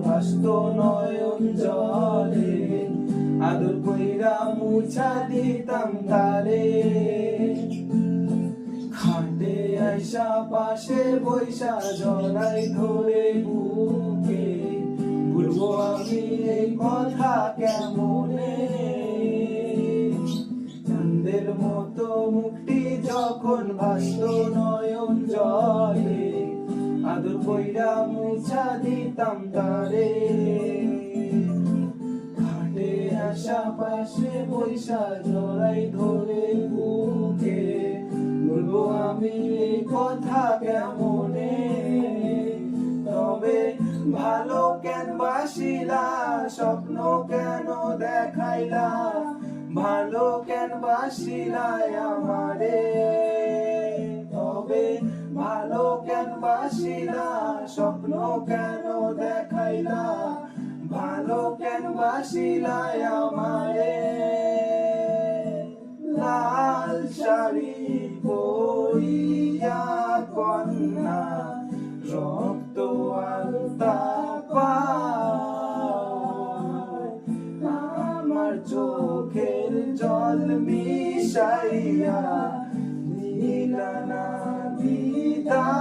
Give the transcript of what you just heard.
ভাসত নয়ন জলে, আদর কইরা মুছা দিতাম তারে। খাটে আইসা পাশে বৈশা জড়াই ধরে বুকে, ভুলবো আমি এই কথা কেমনে। চাঁদের মতো মুখটি যখন ভাসত নয়ন জলে, আদর কইরা মুছা দিতাম তারে। খাটে আশা পাশে বৈশা জড়াই ধরে বুকে, বলবো আমি এই কথা কেমনে। তবে ভালো কেন বাসিলা, স্বপ্ন কেন দেখাইলা, ভালো কেন বাসিলা আমারে। তবে ভালো কেন বাসিলা, স্বপ্ন কেন দেখাইলা, ভালো কেন বাসিলা আমারে। লাল শাড়ি পরিয়া কন্যা, রক্ত আলতা পায়, আমার চোখের জল মিশাইয়া দিলা না বিদায়।